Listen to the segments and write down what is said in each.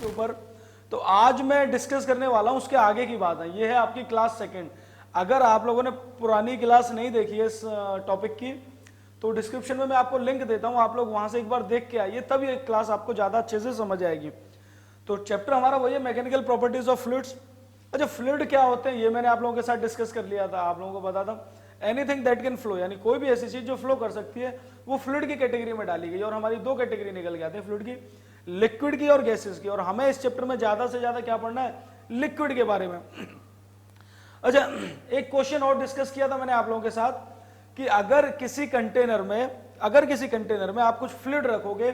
के ऊपर। तो आज मैं डिस्कस करने वाला हूं उसके आगे की बात है। ये है आपकी क्लास सेकंड। अगर आप लोगों ने पुरानी क्लास नहीं देखी है इस टॉपिक की तो डिस्क्रिप्शन में मैं आपको लिंक देता हूं, आप लोग वहां से एक बार देख के आइए, तब ये क्लास आपको ज्यादा अच्छे से समझ आएगी। तो चैप्टर हमारा वही है, मैकेनिकल प्रॉपर्टीज ऑफ फ्लूइड्स। अच्छा, फ्लूइड क्या होते हैं ये मैंने आप लोगों के साथ डिस्कस कर लिया था। आप लोगों को बता था एनीथिंग दैट कैन फ्लो, यानी कोई भी ऐसी चीज जो फ्लो कर सकती है वो फ्लूइड की कैटेगरी में डाली गई। और हमारी दो कैटेगरी निकल के आते हैं फ्लूइड की, लिक्विड की और गैसेस की। और हमें इस चैप्टर में ज्यादा से ज्यादा क्या पढ़ना है, लिक्विड के बारे में। अच्छा, एक क्वेश्चन और डिस्कस किया था मैंने आप लोगों के साथ कि अगर किसी कंटेनर में आप कुछ फ्लूइड रखोगे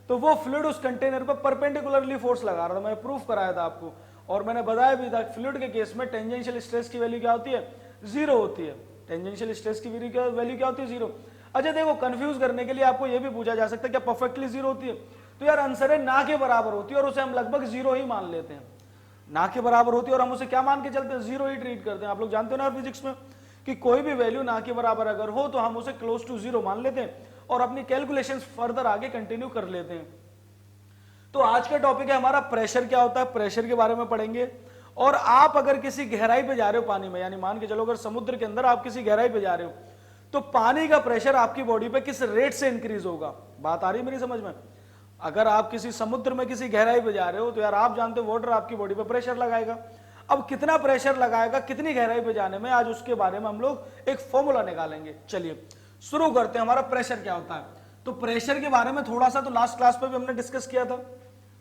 तो वो फ्लूइड उस कंटेनर पर परपेंडिकुलरली फोर्स लगा रहा था। मैं प्रूफ कराया था आपको और मैंने बताया भी था फ्लूइड के केस में टेंजेंशियल स्ट्रेस की वैल्यू क्या होती है, जीरो होती है। टेंजेंशियल स्ट्रेस की वैल्यू क्या होती है, जीरो। अच्छा देखो, कंफ्यूज करने के लिए आपको यह भी पूछा जा सकता है क्या परफेक्टली जीरो होती है, तो यार आंसर है ना के बराबर होती है और उसे हम लगभग जीरो ही मान लेते हैं। ना के बराबर होती है और हम उसे क्या मान के चलते हैं, जीरो ही ट्रीट करते हैं। आप लोग जानते हो ना फिजिक्स में कि कोई भी वैल्यू ना के बराबर अगर हो तो हम उसे क्लोज टू जीरो मान लेते हैं और अपनी कैलकुलेशंस फर्दर आगे कंटिन्यू कर लेते हैं। तो आज का टॉपिक है हमारा प्रेशर क्या होता है, प्रेशर के बारे में पढ़ेंगे। और आप अगर किसी गहराई पे जा रहे हो पानी में, यानी मान के चलो अगर समुद्र के अंदर आप किसी गहराई पे जा रहे हो तो पानी का प्रेशर आपकी बॉडी पे किस रेट से इंक्रीज होगा। बात आ रही है मेरी समझ में। अगर आप किसी समुद्र में किसी गहराई पे जा रहे हो तो यार आप जानते हो वाटर आपकी बॉडी पे प्रेशर लगाएगा। अब कितना प्रेशर लगाएगा कितनी गहराई पे जाने में, आज उसके बारे में हम लोग एक फॉर्मूला निकालेंगे। चलिए शुरू करते हैं, हमारा प्रेशर क्या होता है। तो प्रेशर के बारे में थोड़ा सा तो लास्ट क्लास पे भी हमने डिस्कस किया था।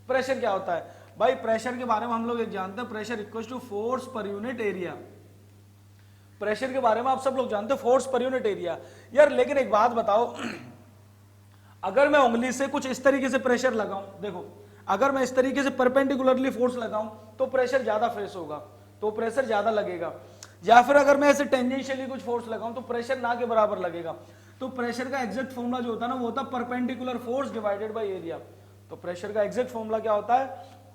प्रेशर क्या होता है भाई, प्रेशर के बारे में हम लोग एक जानते हैं, pressure equal to force per unit area. Pressure के बारे में आप सब लोग जानते हो, फोर्स पर यूनिट एरिया। यार लेकिन एक बात बताओ, अगर मैं उंगली से कुछ इस तरीके से प्रेशर लगाऊं, देखो अगर मैं इस तरीके से परपेंडिकुलरली फोर्स लगाऊं तो प्रेशर ज्यादा फेस होगा, तो प्रेशर ज्यादा लगेगा। या फिर अगर मैं ऐसे टेंजेंशियली कुछ फोर्स लगाऊं तो प्रेशर ना के बराबर लगेगा। तो प्रेशर का एग्जैक्ट फॉर्मूला जो होता है ना वो होता है perpendicular force divided by area. तो प्रेशर का एग्जैक्ट फॉर्मूला क्या होता है,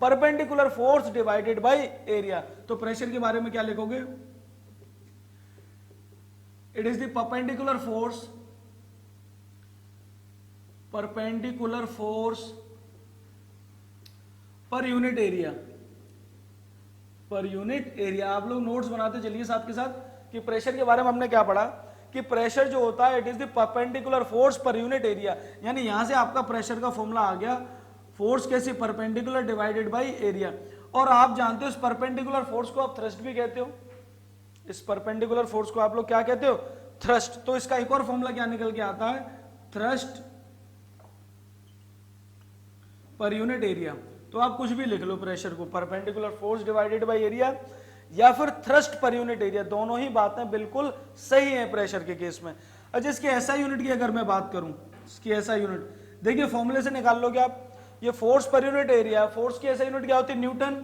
perpendicular force divided by area. तो प्रेशर के बारे में क्या लिखोगे, it is the perpendicular force per unit area. पर यूनिट एरिया आप लोग नोट्स बनाते चलिए साथ के साथ कि प्रेशर के बारे में हमने क्या पढ़ा कि प्रेशर जो होता है it is the perpendicular force per unit area. यानी यहां से आपका प्रेशर का फॉर्मूला आ गया, फोर्स कैसे, परपेंडिकुलर डिवाइडेड बाय एरिया। और आप जानते हो इस परपेंडिकुलर फोर्स को आप थ्रस्ट भी कहते हो। इस परपेंडिकुलर फोर्स को आप लोग क्या कहते हो, थ्रस्ट। तो इसका एक और फॉर्मूला क्या निकल के आता है, थ्रस्ट पर यूनिट एरिया। तो आप कुछ भी लिख लो, प्रेशर को perpendicular force divided by area या फिर थ्रस्ट पर यूनिट एरिया, दोनों ही बातें बिल्कुल सही है प्रेशर के केस में। अच्छा इसकी एसआई यूनिट की अगर मैं बात करूं, इसकी एसआई यूनिट देखिए फॉर्मूले से निकाल लोगे आप, ये force per unit area, force की एसआई यूनिट क्या होती है, न्यूटन,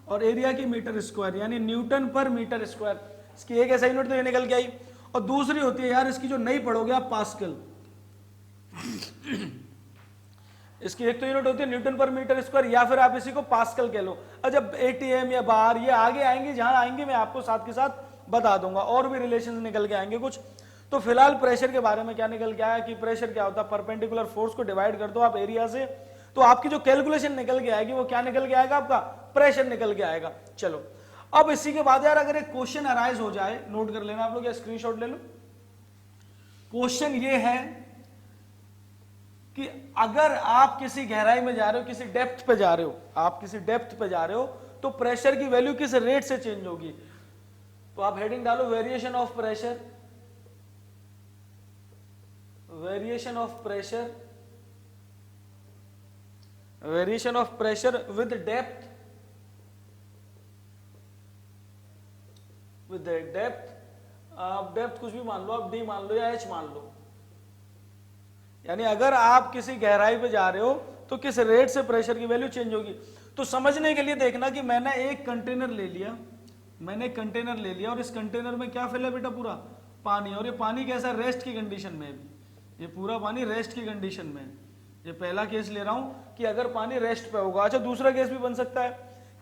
और एरिया की मीटर स्क्वायर, यानी न्यूटन पर मीटर स्क्वायर। इसकी एक एसआई यूनिट तो ये निकल के आई, और दूसरी होती है यार इसकी जो नहीं पढ़ोगे आप, पास्कल। इसकी एक तो यूनिट होती है न्यूटन पर मीटर स्क्वायर या फिर आप इसी को पास्कल कह लो। जब एटीएम या बार ये आगे आएंगे, जहां आएंगे मैं आपको साथ के साथ बता दूंगा, और भी रिलेशन निकल के आएंगे कुछ। तो फिलहाल प्रेशर के बारे में क्या निकल के आया कि प्रेशर क्या होता है, परपेंडिकुलर फोर्स को डिवाइड कर दो आप एरिया से, तो आपकी जो कैलकुलेशन निकल के आएगी वो क्या निकल के आएगा, आपका प्रेशर निकल के आएगा। चलो अब इसी के बाद यार अगर एक क्वेश्चन अराइज हो जाए, नोट कर लेना आप लोग या स्क्रीनशॉट ले लो। क्वेश्चन ये है कि अगर आप किसी गहराई में जा रहे हो, किसी डेप्थ पे जा रहे हो, आप किसी डेप्थ पे जा रहे हो, तो प्रेशर की वैल्यू किस रेट से चेंज होगी। तो आप हेडिंग डालो variation of pressure, variation of pressure, variation of pressure with depth, with depth. आप डेप्थ कुछ भी मान लो, आप डी मान लो या एच मान लो। यानी अगर आप किसी गहराई पे जा रहे हो तो किस रेट से प्रेशर की वैल्यू चेंज होगी। तो समझने के लिए देखना कि मैंने एक कंटेनर ले लिया, और इस कंटेनर में क्या फिल है बेटा, पूरा पानी। और ये पानी कैसा, रेस्ट की कंडीशन में है, ये पूरा पानी रेस्ट की कंडीशन में है। ये पहला केस ले रहा हूं कि अगर पानी रेस्ट पे होगा। अच्छा दूसरा केस भी बन सकता है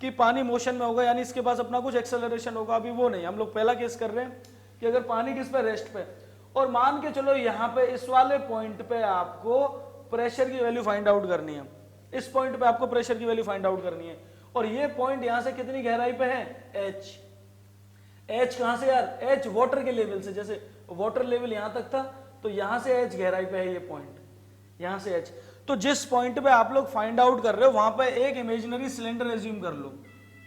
कि पानी मोशन में होगा, यानी इसके पास अपना कुछ एक्सेलरेशन होगा, अभी वो नहीं, हम लोग पहला केस कर रहे हैं कि अगर पानी किस पे, रेस्ट पे। और मान के चलो यहां पे इस वाले पॉइंट पे आपको प्रेशर की वैल्यू फाइंड आउट करनी है। इस पॉइंट पे आपको प्रेशर की वैल्यू फाइंड आउट करनी है। और ये पॉइंट यहां से कितनी गहराई पे है, एच। एच कहां से यार, एच वाटर के लेवल से, जैसे वाटर लेवल यहां तक था तो यहां से एच गहराई पे है ये पॉइंट, यहां से एच। तो जिस पॉइंट पे आप लोग फाइंड आउट कर रहे हो वहां पे एक इमेजिनरी सिलेंडर एज्यूम कर लो।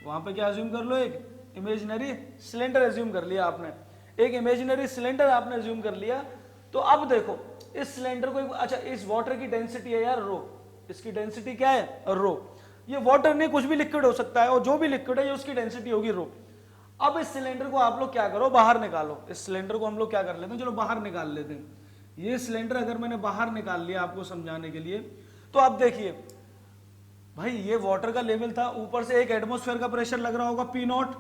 वहां पे क्या एज्यूम कर लो, एक इमेजिनरी सिलेंडर एज्यूम कर लिया आपने, एक इमेजिनरी सिलेंडर आपने एज्यूम कर लिया। तो अब देखो इस सिलेंडर को, अच्छा इस वाटर की डेंसिटी है यार रो, इसकी डेंसिटी क्या है, रो। ये वाटर नहीं, कुछ भी लिक्विड हो सकता है, और जो भी लिक्विड है ये उसकी डेंसिटी होगी रो। अब इस सिलेंडर को आप लोग क्या करो, बाहर निकालो। इस सिलेंडर को हम लोग क्या कर लेते हैं, चलो बाहर निकाल लेते हैं। ये सिलेंडर अगर मैंने बाहर निकाल लिया आपको समझाने के लिए, तो आप देखिए भाई ये वाटर का लेवल था, ऊपर से एक एटमॉस्फेयर का प्रेशर लग रहा होगा P नॉट।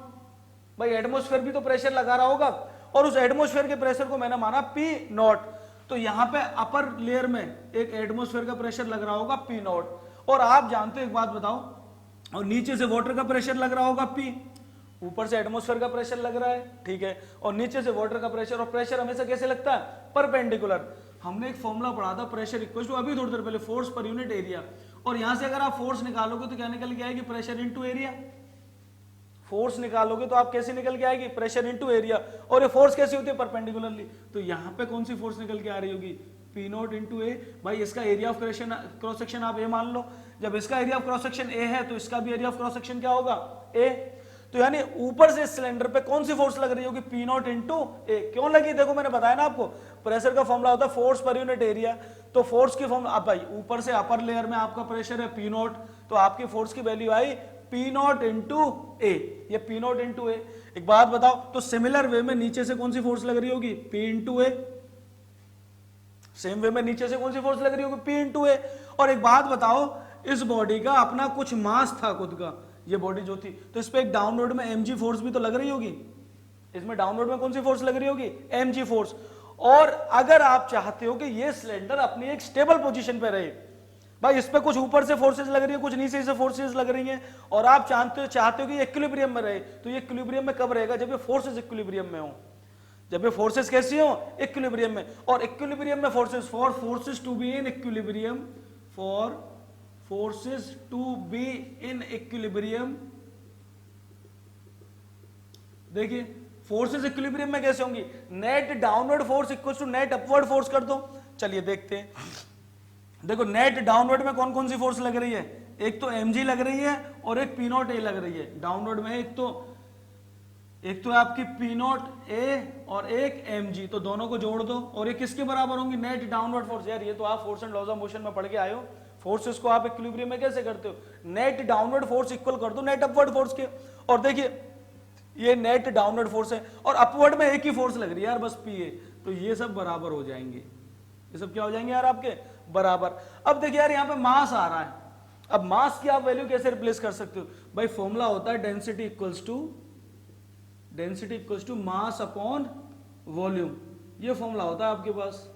भाई एटमॉस्फेयर भी तो प्रेशर लगा रहा होगा, और उस एटमॉस्फेयर के प्रेशर को मैंने माना P नॉट। तो यहां पे अपर लेयर में एक एटमॉस्फेयर का प्रेशर लग रहा होगा P नॉट, और आप जानते हो एक बात बताओ, और नीचे से वाटर का प्रेशर लग रहा होगा P, ऊपर से एटमॉस्फेयर का प्रेशर लग रहा है, ठीक है, और नीचे से वाटर का प्रेशर। और प्रेशर हमेशा कैसे लगता है, परपेंडिकुलर। हमने एक फॉर्मूला पढ़ा था, प्रेशर इक्वल टू, अभी थोड़ी देर पहले, फोर्स पर यूनिट एरिया। और यहां से अगर आप फोर्स निकालोगे तो क्या निकल के आएगी, प्रेशर इनटू एरिया। फोर्स निकालोगे तो आप कैसे निकल के आएगी, प्रेशर इनटू एरिया। और ये फोर्स कैसी होती है, परपेंडिकुलरली। तो यहां पे कौन सी फोर्स निकल के आ रही होगी, P नॉट इंटू ए। भाई इसका एरिया ऑफ क्रॉस सेक्शन आप ए मान लो, जब इसका area of cross section A है तो इसका भी एरिया ऑफ क्रॉस सेक्शन क्या होगा, ए। तो यानी ऊपर से सिलेंडर पे कौन सी फोर्स लग रही होगी, P नॉट इंटू ए। क्यों लगी, देखो मैंने बताया ना आपको, प्रेशर का फॉर्मूला होता है फोर्स पर यूनिट एरिया। तो फोर्स की फॉर्मूला, भाई ऊपर से अपर लेयर में आपका प्रेशर है P नॉट, तो आपकी फोर्स की वैल्यू आई P नॉट इंटू ए, ये P नॉट इंटू ए। एक बात बताओ, तो सिमिलर वे में नीचे से कौन सी फोर्स लग रही होगी, P इंटू ए। सेम वे में नीचे से कौन सी फोर्स लग रही होगी, P इंटू ए। और एक बात बताओ, इस बॉडी का अपना कुछ मास था खुद का, ये बॉडी जो थी, तो इस पे एक डाउनवर्ड में mg फोर्स भी तो लग रही होगी। इसमें डाउनवर्ड में कौन सी फोर्स लग रही होगी, mg फोर्स। और अगर आप चाहते हो कि ये सिलेंडर अपनी एक स्टेबल पोजीशन पे रहे, भाई इस पे कुछ ऊपर से फोर्सेस लग रही है, कुछ नीचे से फोर्सेस लग रही हैं, और आप चाहते हो कि ये इक्विलिब्रियम में रहे, तो ये इक्विलिब्रियम में कब रहेगा, जब ये फोर्सेस इक्विलिब्रियम में हो। जब ये फोर्सेस कैसी हो, इक्विलिब्रियम में। और इक्विलिब्रियम में forces, for forces to be in equilibrium, for forces to be in equilibrium, देखिए फोर्सेस इक्विलिब्रियम में कैसे होंगी, net downward force equal to net upward force कर दो। चलिए देखते हैं, देखो नेट डाउनवर्ड में कौन कौन सी फोर्स लग रही है, एक तो mg लग रही है और एक P नॉट ए लग रही है डाउनवर्ड में। एक तो आपकी P नॉट ए और एक mg, तो दोनों को जोड़ दो, और ये किसके बराबर होंगी, नेट डाउनवर्ड फोर्स। यार ये तो आप force and laws of motion में पढ़ के आए हो, फोर्सेस को आप इक्विलिब्रियम में कैसे करते हो, नेट डाउनवर्ड फोर्स इक्वल कर दो नेट अपवर्ड फोर्स के। और देखिए ये नेट डाउनवर्ड फोर्स है, और अपवर्ड में एक ही फोर्स लग रही है यार, बस P है, तो ये सब बराबर हो जाएंगे, ये सब क्या हो जाएंगे यार आपके बराबर। अब देखिए यार यहाँ पे मास आ रहा है, अब मास की आप वैल्यू कैसे रिप्लेस कर सकते हो, भाई फॉर्मूला होता है density equals to mass upon volume. ये फॉर्मूला होता है आपके पास,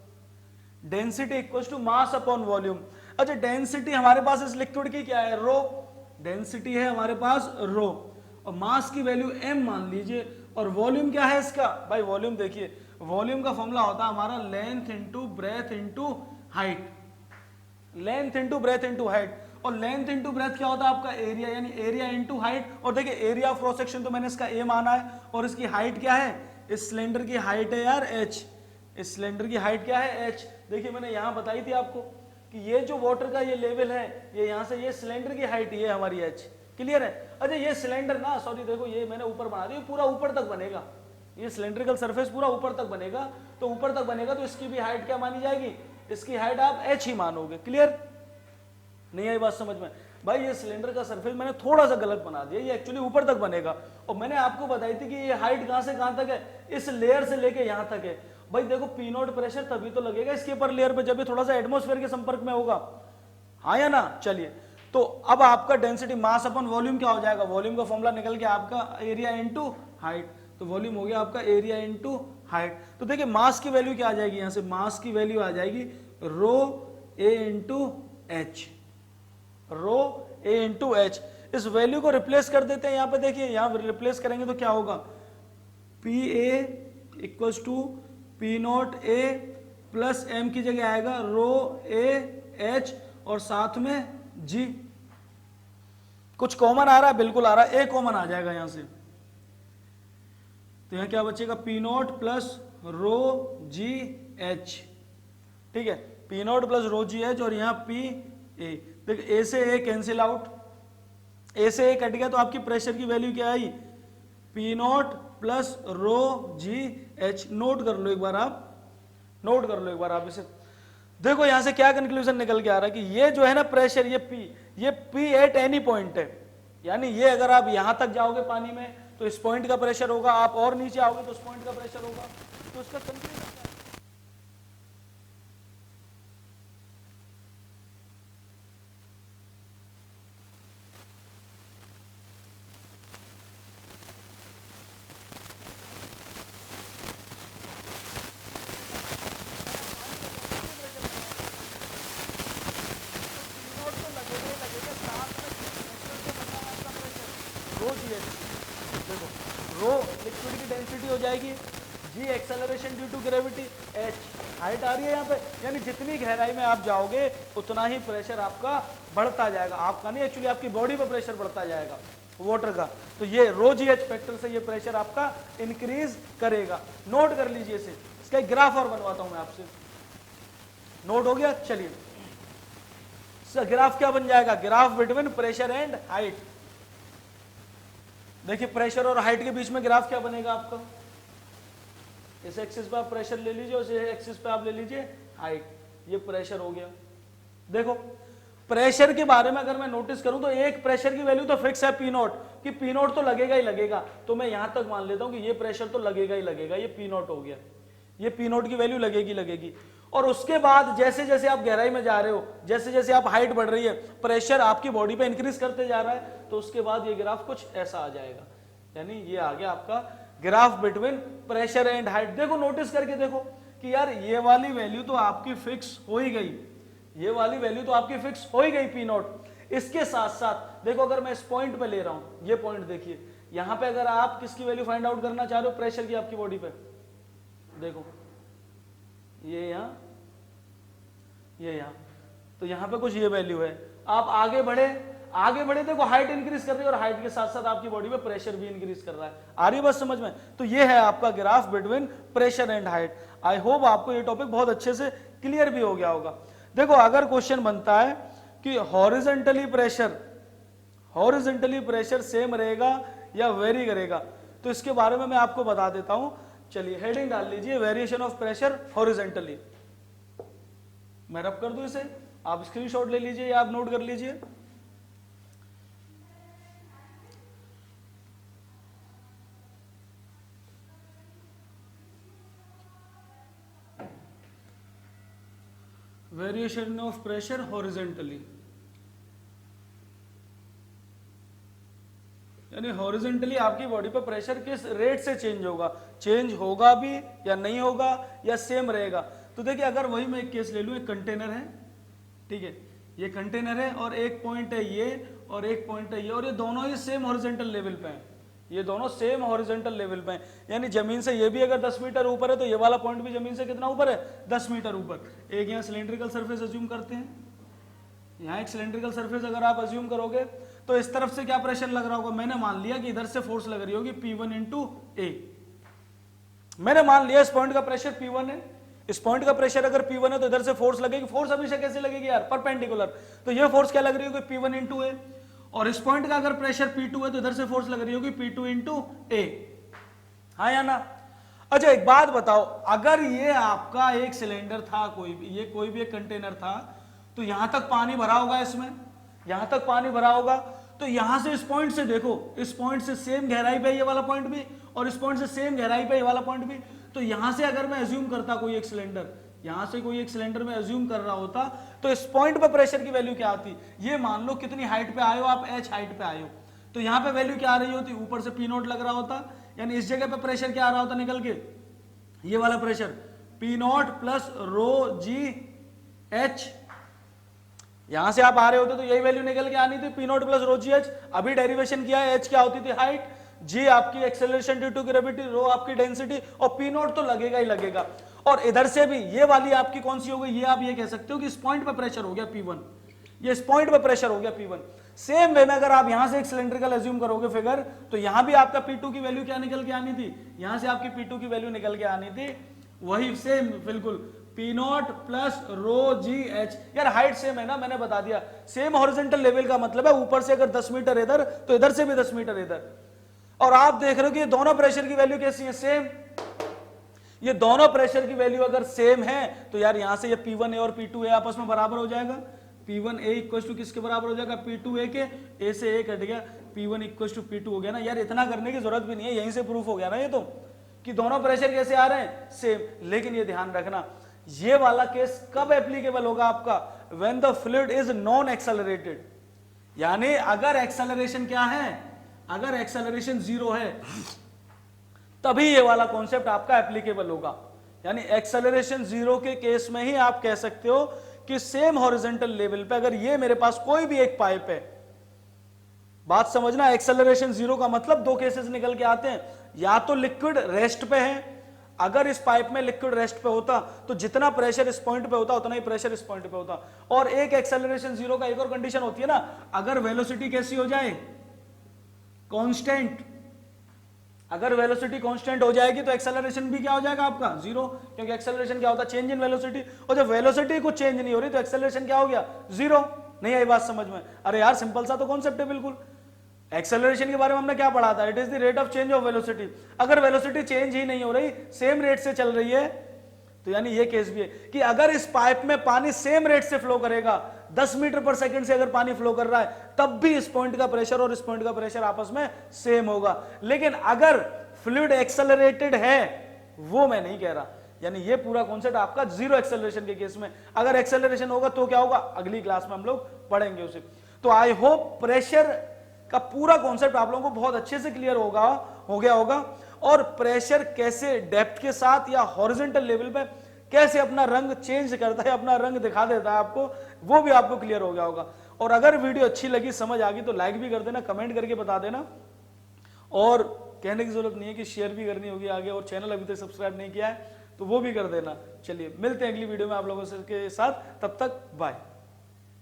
density equals to mass upon volume. अच्छा डेंसिटी हमारे पास इस लिक्विड की क्या है, रो, डेंसिटी है हमारे पास रो, और मास की वैल्यू m मान लीजिए, और वॉल्यूम क्या है इसका, भाई वॉल्यूम देखिए, वॉल्यूम का फॉर्मूला होता है हमारा length into breadth into height, length into breadth into height. और लेंथ इंटू ब्रेथ क्या होता है आपका, एरिया, यानी एरिया इंटू हाइट। और देखिए एरिया ऑफ क्रॉस सेक्शन तो मैंने इसका a माना है, और इसकी हाइट क्या है, इस सिलेंडर की हाइट है यार h, इस सिलेंडर की हाइट क्या है h। देखिए मैंने यहां बताई थी आपको कि ये जो वाटर का ये लेवल है, ये यहां से ये सिलेंडर की हाइट ये हमारी h, क्लियर है। अच्छा ये सिलेंडर ना, सॉरी देखो ये मैंने ऊपर बना दिया, पूरा ऊपर तक बनेगा, ये सिलेंड्रिकल सरफेस पूरा ऊपर तक बनेगा, तो ऊपर तक बनेगा तो इसकी भी हाइट क्या मानी जाएगी, इसकी हाइट आप h ही मानोगे। क्लियर, नहीं आई बात समझ में। भाई ये सिलेंडर का सरफेस मैंने थोड़ा सा गलत बना दिया, ये एक्चुअली ऊपर तक बनेगा, और मैंने आपको बताई थी कि ये हाइट कहां से कहां तक है, इस लेयर से लेके यहां तक है। भाई देखो P नॉट प्रेशर तभी तो लगेगा इसके ऊपर लेयर पे जब ये थोड़ा सा एटमॉस्फेयर के संपर्क में होगा, हाँ या ना। चलिए तो अब आपका डेंसिटी मास अपन वॉल्यूम क्या हो जाएगा, वॉल्यूम का फॉर्मूला निकल के आपका एरिया इनटू हाइट, तो वॉल्यूम हो गया आपका एरिया इनटू हाइट। तो देखिए मास की वैल्यू क्या आ जाएगी, यहां से मास की वैल्यू आ जाएगी रो ए इंटू एच, रो ए इंटू एच। इस वैल्यू को रिप्लेस कर देते हैं यहाँ पे, देखिए यहाँ रिप्लेस करेंगे तो क्या होगा, P A equals to P naught A plus M की जगह आएगा रो ए एच और साथ में जी। कुछ कॉमन आ रहा है? बिल्कुल आ रहा है, ए कॉमन आ जाएगा यहां से, तो यहां क्या बचेगा, P naught plus rho G H, ठीक है, P naught plus rho G H, और यहां पी ए। देखिए ए से ए कैंसिल आउट, ए से ए कट गया, तो आपकी प्रेशर की वैल्यू क्या आई, P naught plus rho G H. Note कर लो एक बार आप, नोट कर लो एक बार आप इसे। देखो यहां से क्या कंक्लूजन निकल के आ रहा है कि ये जो है ना प्रेशर, ये पी एट एनी पॉइंट है, यानी ये अगर आप यहां तक जाओगे पानी में तो इस पॉइंट का प्रेशर होगा, आप और नीचे आओगे तो उस पॉइंट का प्रेशर होगा, तो इसका कंक्लूजन देखो, रो लिक्विड की डेंसिटी हो जाएगी, G acceleration due to gravity, H height आ रही है यहाँ पे, यानी जितनी गहराई में आप जाओगे उतना ही प्रेशर आपका बढ़ता जाएगा, आपका नहीं, एक्चुअली आपकी बॉडी पे प्रेशर बढ़ता जाएगा वाटर का। तो ये रो जी एच फैक्टर से ये प्रेशर आपका इंक्रीज करेगा। नोट कर लीजिए इसे, इसका एक ग्राफ और बनवाता हूं मैं आपसे। नोट हो गया? चलिए, ग्राफ क्या बन जाएगा, graph between pressure and height. देखिए प्रेशर और हाइट के बीच में ग्राफ क्या बनेगा आपका, इस एक्सिस पे आप प्रेशर ले लीजिए, उस एक्सिस पे आप ले लीजिए हाइट, ये प्रेशर हो गया। देखो प्रेशर के बारे में अगर मैं नोटिस करूं तो एक प्रेशर की वैल्यू तो फिक्स है पी नॉट, कि पी नॉट तो लगेगा ही लगेगा, तो मैं यहां तक मान लेता हूं कि ये प्रेशर तो लगेगा ही लगेगा, ये पी नॉट हो गया, ये पी नॉट की वैल्यू लगेगी लगेगी। और उसके बाद जैसे जैसे आप गहराई में जा रहे हो, जैसे जैसे आप हाइट बढ़ रही है, प्रेशर आपकी बॉडी पे इंक्रीज करते जा रहा है, तो उसके बाद ये ग्राफ कुछ ऐसा आ जाएगा, यानी ये आ गया आपका graph between pressure and height. देखो नोटिस करके देखो कि यार ये वाली वैल्यू तो आपकी फिक्स हो ही गई, ये वाली वैल्यू तो आपकी फिक्स हो ही गई पी नॉट। इसके साथ साथ देखो अगर मैं इस पॉइंट पे ले रहा हूं, ये पॉइंट देखिए, यहां पे अगर आप किसकी वैल्यू फाइंड आउट करना चाह रहे हो, प्रेशर की आपकी बॉडी पे, देखो ये यहां, ये यहां, तो यहां पे कुछ ये वैल्यू है, आप आगे बढ़े देखो हाइट इंक्रीज कर रही है, और हाइट के साथ साथ आपकी बॉडी में प्रेशर भी इंक्रीज कर रहा है। आ रही है बस समझ में? तो ये है आपका graph between pressure and height. I hope आपको ये टॉपिक बहुत अच्छे से क्लियर भी हो गया होगा। देखो अगर क्वेश्चन बनता है कि हॉरिजॉन्टली प्रेशर सेम रहेगा या वेरी करेगा, तो इसके बारे में मैं आपको बता देता हूं। चलिए हेडिंग डाल लीजिए, वेरिएशन ऑफ प्रेशर हॉरिजॉन्टली। मैं रब कर दूं इसे, आप स्क्रीनशॉट ले लीजिए या आप नोट कर लीजिए। वेरिएशन ऑफ प्रेशर हॉरिजॉन्टली, यानी हॉरिजॉन्टली आपकी बॉडी पर प्रेशर किस रेट से चेंज होगा भी या नहीं होगा या सेम रहेगा। तो देखिए अगर वही मैं एक केस ले लूं, एक कंटेनर है, ठीक है, ये कंटेनर है और एक पॉइंट है ये और एक पॉइंट है ये, और ये दोनों ही सेम हॉरिजॉन्टल लेवल पे हैं, ये दोनों सेम हॉरिजॉन्टल लेवल पे हैं, यानी जमीन से ये भी अगर 10 मीटर ऊपर है तो ये वाला पॉइंट भी जमीन से कितना ऊपर है, 10 मीटर ऊपर। एक यहाँ सिलेंड्रिकल सरफेस अज्यूम करते हैं, यहाँ एक सिलेंड्रिकल सरफेस अगर आप अज्यूम करोगे तो इस तरफ से क्या प्रेशर लग रहा होगा, मैंने मान लिया कि इधर से फोर्स लग रही होगी P1 इंटू ए, मैंने मान लिया इस पॉइंट का प्रेशर P1 है, इस पॉइंट का प्रेशर अगर P1 है तो इधर से फोर्स लगेगी, फोर्स हमेशा कैसे लगेगी यार, परपेंडिकुलर, तो ये फोर्स क्या लग रही होगी P1 इंटू ए, और इस पॉइंट का अगर प्रेशर P2 है तो इधर से फोर्स लग रही होगी P2 इंटू ए, हाँ या ना। अच्छा एक बात बताओ, अगर ये आपका एक सिलेंडर था, कोई भी एक कंटेनर था, तो यहां तक पानी भरा होगा, इसमें यहां तक पानी भरा होगा, तो यहां से इस पॉइंट से देखो, इस पॉइंट से सेम गहराई पे ये वाला पॉइंट भी, और इस पॉइंट से सेम गहराई पे ये वाला पॉइंट भी, तो यहां से अगर मैं अज्यूम करता कोई एक सिलेंडर, यहां से कोई एक सिलेंडर में अज्यूम कर रहा होता, तो इस पॉइंट पे प्रेशर की वैल्यू क्या आती, ये मान लो कितनी हाइट पे आए हो आप, h हाइट पे आए हो, तो यहां पे वैल्यू क्या आ रही होती, ऊपर से P नॉट लग रहा होता, यानी इस जगह पे प्रेशर क्या आ रहा होता निकल के, ये वाला pressure P not plus rho G H, यहां से आप आ रहे होते तो यही वैल्यू निकल के आनी थी, P not plus rho G H. अभी डेरिवेशन किया है, h क्या होती थी हाइट, g आपकी एक्सेलरेशन ड्यू टू ग्रेविटी, रो आपकी डेंसिटी, और P नॉट तो लगेगा ही लगेगा। और इधर से भी ये वाली आपकी कौन सी हो गई, ये आप ये कह सकते हो कि इस पॉइंट पे प्रेशर हो गया P1, ये इस पॉइंट पे प्रेशर हो गया P1। सेम वे में अगर आप यहां से एक सिलेंड्रिकल एज्यूम करोगे फिगर, तो यहां भी आपका P2 की वैल्यू क्या निकल के आनी थी, यहां से आपकी P2 की वैल्यू निकल के आनी थी वही सेम बिल्कुल P0 plus rho G H. यार हाइट सेम है ना, मैंने बता दिया। सेम हॉरिजॉन्टल लेवल का मतलब है ऊपर से अगर 10 मीटर इधर तो इधर से भी 10 मीटर इधर। और आप देख रहे हो कि ये दोनों प्रेशर की वैल्यू कैसी है, सेम। ये दोनों प्रेशर की वैल्यू अगर सेम है तो यार यहां से ये P1A और P2A आपस में बराबर हो जाएगा। P1A इक्वल टू किसके बराबर हो जाएगा, P2A के। A से A कट गया, P1 इक्वल टू P2 हो गया ना। यार इतना करने की जरूरत भी नहीं है, यहीं से प्रूफ हो गया ना ये तो, कि दोनों प्रेशर कैसे आ रहे हैं, सेम। लेकिन ये ध्यान रखना, ये वाला केस कब एप्लीकेबल होगा आपका, when the fluid is non accelerated. यानी अगर एक्सेलरेशन क्या है, अगर एक्सेलरेशन 0 है तभी ये वाला कॉन्सेप्ट आपका एप्लीकेबल होगा। यानी एक्सेलरेशन 0 के केस में ही आप कह सकते हो कि सेम हॉरिजॉन्टल लेवल पे अगर ये मेरे पास कोई भी एक पाइप है, बात समझना, एक्सेलरेशन 0 का मतलब दो केसेस निकल के आते हैं। या तो लिक्विड रेस्ट पे है, अगर इस पाइप में लिक्विड रेस्ट पे होता तो जितना प्रेशर इस पॉइंट पे होता उतना ही प्रेशर इस पॉइंट पे होता। और एक एक्सेलरेशन 0 का एक और कंडीशन होती है ना, अगर वेलोसिटी कैसी हो जाए, कांस्टेंट। अगर वेलोसिटी कांस्टेंट हो जाएगी तो एक्सेलरेशन भी क्या हो जाएगा आपका, 0, क्योंकि एक्सेलरेशन क्या होता है, चेंज इन वेलोसिटी। और जब वेलोसिटी को चेंज नहीं हो रही तो एक्सेलरेशन क्या हो गया, 0। नहीं आई बात समझ में? अरे यार सिंपल सा तो कॉन्सेप्ट है बिल्कुल। एक्सेलरेशन के बारे में हमने क्या पढ़ा था, it is the rate of change of velocity. अगर वेलोसिटी चेंज ही नहीं हो रही, सेम रेट से चल रही है, तो यानी ये केस भी है कि अगर इस पाइप में पानी सेम रेट से फ्लो करेगा, 10 मीटर पर सेकंड से अगर पानी फ्लो कर रहा है, तब भी इस पॉइंट का प्रेशर और इस पॉइंट का प्रेशर आपस में सेम होगा। लेकिन अगर फ्लूइड एक्सेलरेटेड है, वो मैं नहीं कह रहा। यानी ये पूरा कॉन्सेप्ट आपका 0 एक्सेलरेशन के केस में। अगर एक्सेलरेशन होगा तो क्या होगा, अगली क्लास में हम लोग पढ़ेंगे उसे। तो आई होप प्रेशर का पूरा कॉन्सेप्ट आप लोगों को बहुत अच्छे से क्लियर हो गया होगा। और प्रेशर कैसे डेप्थ के साथ या हॉरिजॉन्टल लेवल पे कैसे अपना रंग चेंज करता है, अपना रंग दिखा देता है आपको, वो भी आपको क्लियर हो गया होगा। और अगर वीडियो अच्छी लगी, समझ आ गई, तो लाइक भी कर देना, कमेंट करके बता देना। और कहने की जरूरत नहीं है कि शेयर भी करनी होगी आगे। और चैनल अभी तक सब्सक्राइब नहीं किया है तो वो भी कर देना। चलिए मिलते हैं अगली वीडियो में आप लोगों के साथ, तब तक बाय।